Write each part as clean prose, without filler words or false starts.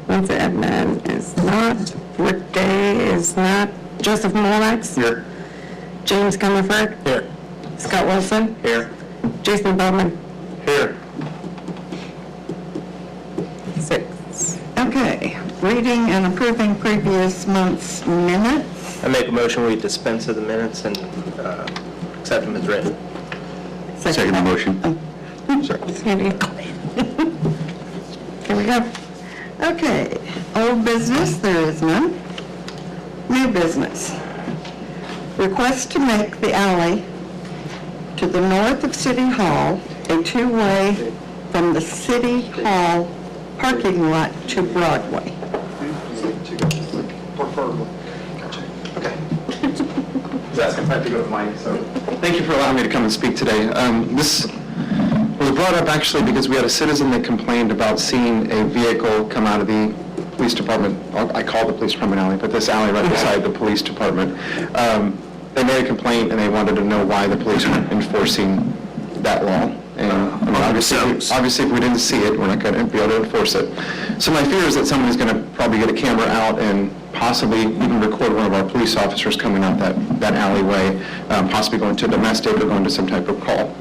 Lindsay Edmond is not. Rick Day is not. Joseph Molex? Here. James Comerford? Here. Scott Wilson? Here. Jason Bowman? Here. 6. Okay, reading and approving previous month's minutes. I make a motion we dispense of the minutes and accept them as written. Second the motion. Sandy? Here we go. Okay, old business, there is none. New business. Request to make the alley to the north of City Hall a two-way from the City Hall parking lot to Broadway. Okay. Asking if I have to go to mine, so. Thank you for allowing me to come and speak today. This was brought up actually because we had a citizen that complained about seeing a vehicle come out of the police department. I call the police department alley, but this alley right beside the police department. They made a complaint and they wanted to know why the police weren't enforcing that law. And I mean, obviously, if we didn't see it, we're not going to be able to enforce it. So my fear is that someone is going to probably get a camera out and possibly even record one of our police officers coming out that alleyway, possibly going to domestic or going to some type of call.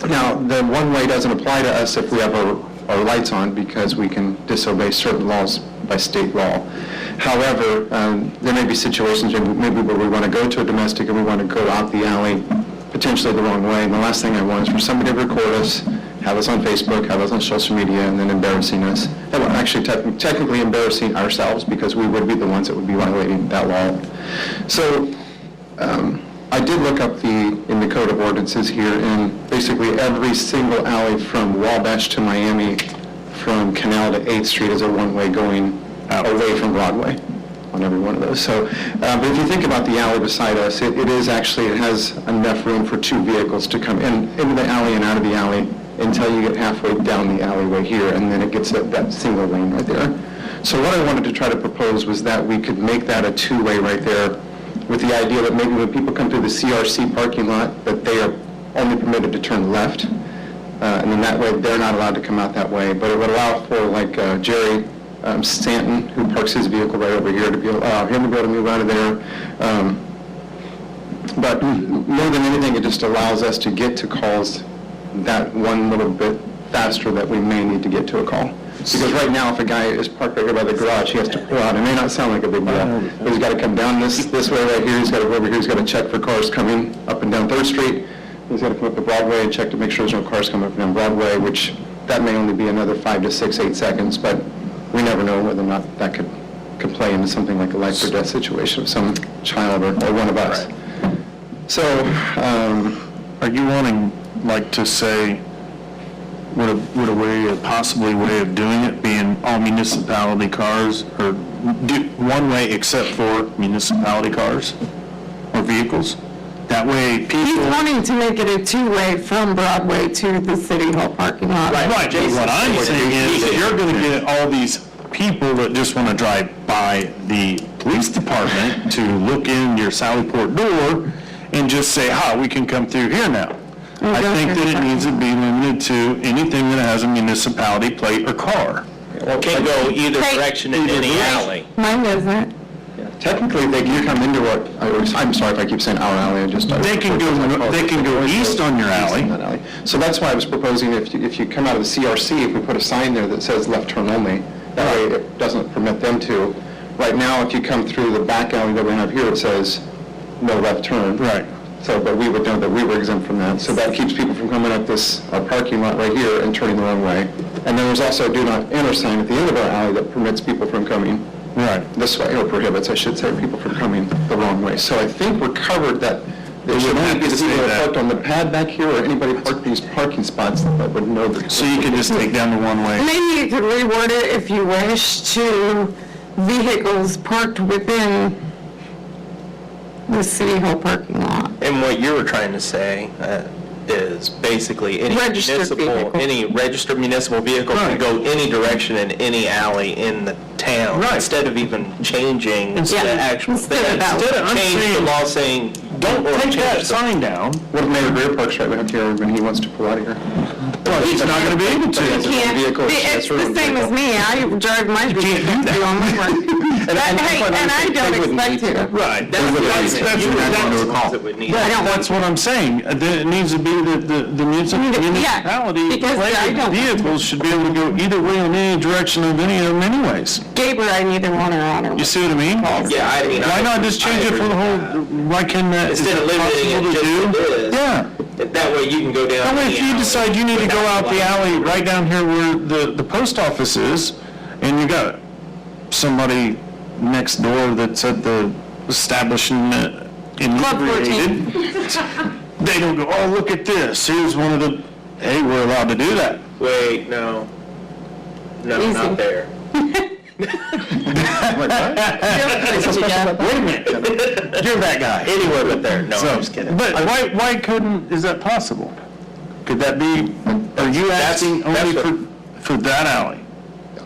Now, the one-way doesn't apply to us if we have our lights on because we can disobey certain laws by state law. However, there may be situations maybe where we want to go to a domestic and we want to go out the alley potentially the wrong way, and the last thing I want is for somebody to record us, have us on Facebook, have us on social media, and then embarrassing us. And we're actually technically embarrassing ourselves because we would be the ones that would be violating that law. So I did look up in the Code of Ordinances here, and basically every single alley from Wabash to Miami, from Canal to 8th Street is a one-way going away from Broadway on every one of those. So, but if you think about the alley beside us, it has enough room for two vehicles to come into the alley and out of the alley until you get halfway down the alleyway here, and then it gets that single lane right there. So what I wanted to try to propose was that we could make that a two-way right there, with the idea that maybe when people come through the CRC parking lot, that they are only permitted to turn left, and then that way they're not allowed to come out that way. But it would allow for like Jerry Stanton, who parks his vehicle right over here, to be allow him to be able to move out of there. But more than anything, it just allows us to get to calls that one little bit faster that we may need to get to a call. Because right now, if a guy is parked right here by the garage, he has to pull out. It may not sound like a big deal, but he's got to come down this way right here. He's got to go over here. He's got to check for cars coming up and down 3rd Street. He's got to come up to Broadway and check to make sure there's no cars coming up and down Broadway, which that may only be another 5 to 6, 8 seconds, but we never know whether or not that could play into something like a life or death situation of some child or one of us. So, are you wanting, like, to say, would a possibly way of doing it being all municipality cars, or one way except for municipality cars or vehicles? That way people... He's wanting to make it a two-way from Broadway to the City Hall parking lot. Right, but what I'm saying is that you're going to get all these people that just want to drive by the police department to look in your Sallyport door and just say, we can come through here now. I think that it needs to be limited to anything that has a municipality plate or car. Well, can't go either direction in any alley. Mine isn't. technically, they can come into our, I'm sorry if I keep saying our alley, They can go east on your alley. So that's why I was proposing if you come out of the CRC, if we put a sign there that says left turn only, that way it doesn't permit them to. Right now, if you come through the back alley that we have here, it says no left turn. Right. So, but we would know that we were exempt from that. So that keeps people from coming up this parking lot right here and turning the wrong way. And then there's also a do not enter sign at the end of our alley that permits people from coming this way, or prohibits, I should say, people from coming the wrong way. So I think we're covered that there should only be the people that parked on the pad back here, or anybody parked these parking spots that would know that. So you can just take down the one way. Maybe you could reword it if you wish to vehicles parked within the City Hall parking lot. And what you were trying to say is basically any Registered vehicle. any registered municipal vehicle can go any direction in any alley in the town, instead of even changing the actual thing. Instead of Change the law saying don't take that sign down. What if Mayor Greer parks right back here when he wants to pull out of here? Well, he's not gonna be able You to. can't, Vehicle, it's that's the room same as vehicle. me, I drive my vehicle can't do to do all my work. And I don't expect to. Right. That's That's what I'm saying. It needs to be that the municipality because I don't- vehicles should be able to go either way in any direction of any of them anyways. Gabe or I neither want her on her. You see what I mean? Yeah, I mean. Why not just change it for the whole, why can that, is Instead that of limiting possible it to just do? to this. Yeah. That way you can go down. That way, any if you alley decide you need to go without out the lights. alley right down here where the post office is, and you got somebody next door that's at the establishment inebriated, they don't go, oh, look at this, here's one of the, hey, we're allowed to do that. Wait, no. No, Easy. not there. Wait a minute, you're that guy. Anywhere but there. No, So, I'm just kidding. But why couldn't, is that possible? Could that be, are you asking that's only what- for that alley?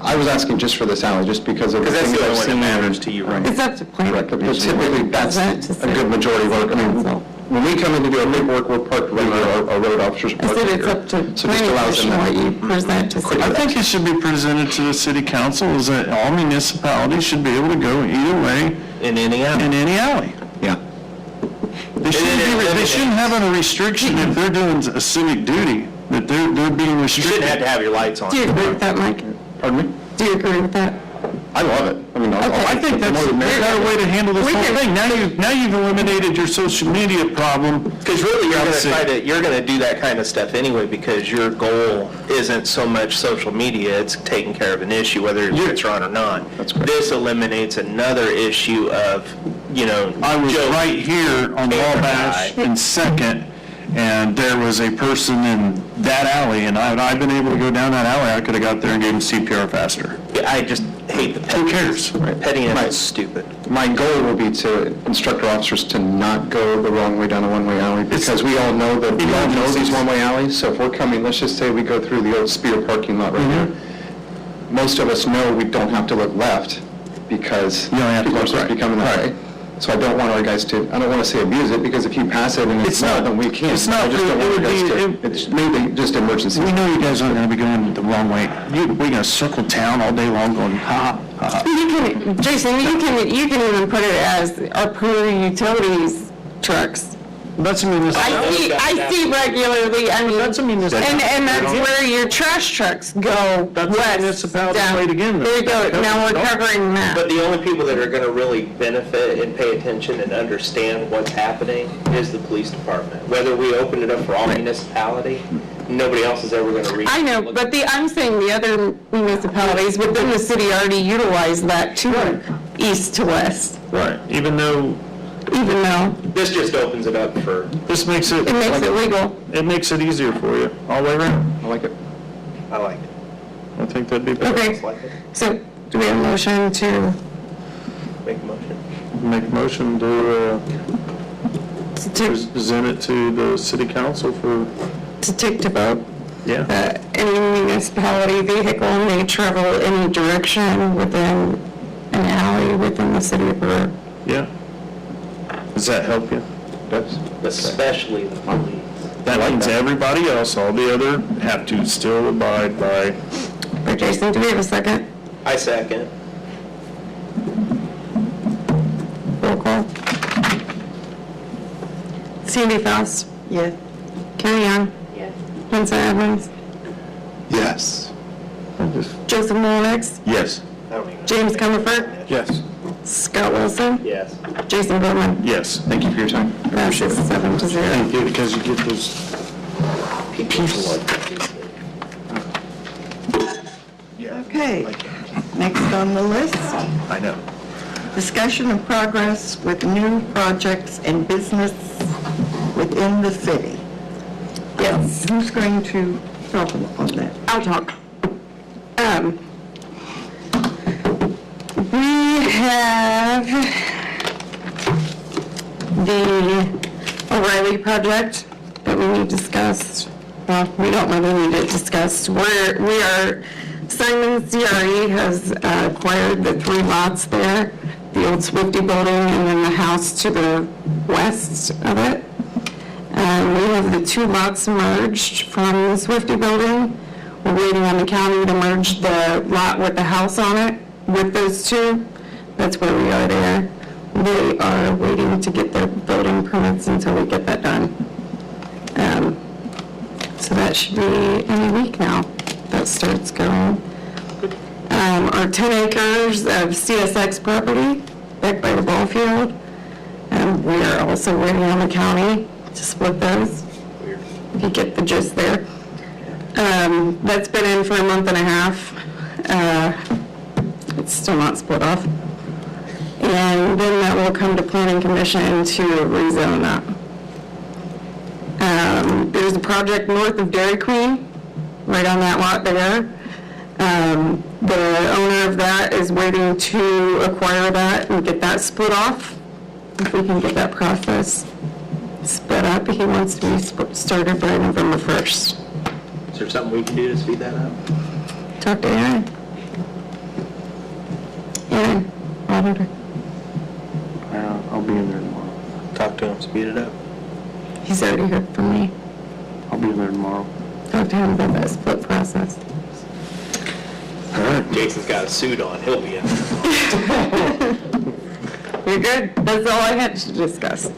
I was asking just for this alley, just because of the Because that's things the I've only one that seen. matters to you, right? It's up to planning Correct, but commission. typically, that's Present to a good majority of our, I mean, council. when we come in to do our paperwork, we're parked right where our road officers are I parked said here. it's up to So it just planning allows them commission what to- you present to city. I think it should be presented to the city council, is that all municipalities should be able to go either way In any alley. in any alley. Yeah. They shouldn't have a restriction if they're doing a civic duty, that they're being You shouldn't have restricted. to have your lights on. Do you agree with that, Mike? Pardon me? Do you agree with that? I love it. I mean, Okay. I think that's a better way to handle this We whole can- thing. Now you've eliminated your social media problem. Because really, you're That's going it. to do that kind of stuff anyway, because your goal isn't so much social media, it's taking care of an issue, whether it's on or not. That's correct. This eliminates another issue of, I was Joe right here on Paper Wabash guy. in Second, and there was a person in that alley, and I've been able to go down that alley, I could have got there and gave him CPR faster. I just hate the Who cares? pettiness Right. is stupid. My goal will be to instruct our officers to not go the wrong way down a one-way alley, because we all know these one-way alleys, so if we're coming, let's just say we go through the old Spear parking lot right here. Most of us know we don't have to look left, because You don't have to people are look supposed to be right. coming that way. So I don't want our guys to, I don't want to say abuse it, because if you pass it and it's not, then we can't. it's not I just don't for- it want our would guys be- to, it's maybe just emergency. We know you guys aren't going to be going the wrong way. We're going to circle town all day long going, ha, ha, ha. You can, Jason, you can even put it as our Peru utilities trucks. That's a municipality. I see regularly, I mean, That's a municipality. and that's where your trash trucks go That's a west, municipality down. plate again, though. There you go, now we're covering But that. the only people that are going to really benefit and pay attention and understand what's happening is the police department. Whether we open it up for all municipality, nobody else is ever going to read. I know, but I'm saying the other municipalities within the city already utilize that too, east to west, Right, even though even though This just opens it up for, this makes it makes it legal. it makes it easier for you, all the way around. I like it. I like it. I think that'd be better. Okay, so do we have a motion to Make a motion. Make a motion to take present it to the city council for, to vote? yeah. Any municipality vehicle may travel any direction within an alley within the city of Peru. Yeah. Does that help you? Does. Especially the police. That means everybody else, all the other, have to still abide by. Right, Jason, do we have a second? I second. Roll call. Sandy Faust. Yes. Carrie Young. Yes. Vincent Evans. Yes. Joseph Molnix. Yes. I don't even. James Comerford. Yes. Scott Wilson. Yes. Jason Bowman. Yes. Thank you for your time. Passes 7-0. Thank you, because you get those people like Okay, next on the list, I know. discussion of progress with new projects and business within the city. Yes. Who's going to talk on that? I'll talk. We have the O'Reilly project that we need discussed. Well, we don't really need it discussed. Simon CRE has acquired the 3 lots there. the old Swifty building, and then the house to the west of it. We have the two lots merged from the Swifty building. We're waiting on the county to merge the lot with the house on it with those two. That's where we are there. They are waiting to get their building permits until we get that done. So that should be any week now that starts going. Our 10 acres of CSX property back by the ball field, we are also waiting on the county to split those. If you get the gist there. That's been in for a month and a half. It's still not split off. And then that will come to Planning Commission to rezone that. There's a project north of Dairy Queen, right on that lot there. The owner of that is waiting to acquire that and get that split off. If we can get that process sped up, he wants to be started by November 1st. Is there something we can do to speed that up? Talk to Aaron. Aaron, auditor. I'll be in there tomorrow. Talk to him, speed it up. He's already heard from me. I'll be in there tomorrow. Talk to him about that split process. Jason's got a suit on, he'll be in. You're good. That's all I had to discuss.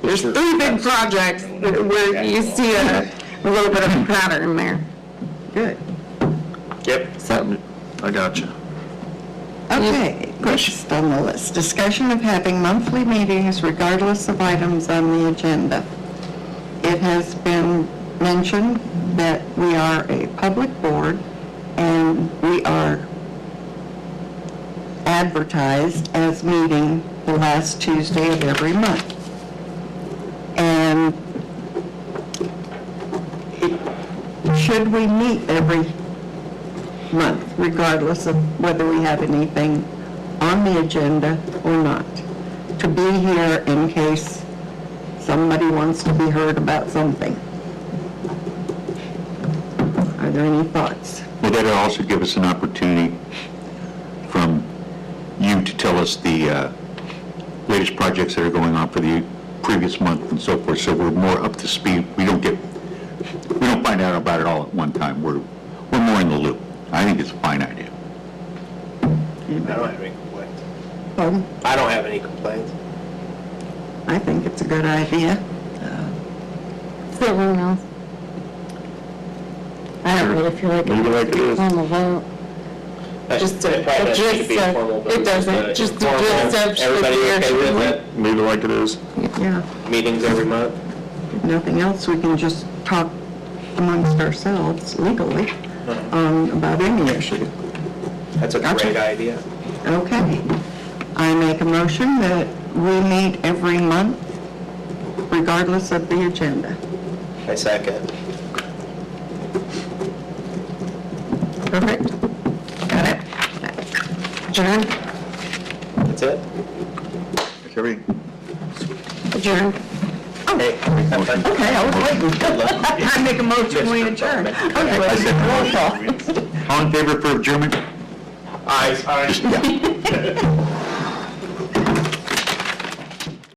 There's three big projects where you see a little bit of a pattern there. Good. Yep. So, I got you. Okay, next on the list, discussion of having monthly meetings regardless of items on the agenda. It has been mentioned that we are a public board and we are advertised as meeting the last Tuesday of every month. And should we meet every month, regardless of whether we have anything on the agenda or not, to be here in case somebody wants to be heard about something? Are there any thoughts? Well, that'll also give us an opportunity from you to tell us the latest projects that are going on for the previous month and so forth, so we're more up to speed. We don't find out about it all at one time. We're more in the loop. I think it's a fine idea. I don't have any complaints. Pardon? I don't have any complaints. I think it's a good idea. is there anyone else? I don't really feel like Leave it like it is. on the vote. Just It probably doesn't need to be a formal, gist but of, it doesn't, just the gist of. Everybody okay with that? Leave it like it is. Yeah, Meetings every month? if nothing else, we can just talk amongst ourselves legally about any issue. That's a great idea. Okay. I make a motion that we meet every month regardless of the agenda. I second. Perfect. Got it. Adjourn, That's it? adjourn. Hey. Okay, I was waiting. I make a motion, we adjourn. Okay, roll call. All in favor for adjournment? Aye. Yeah.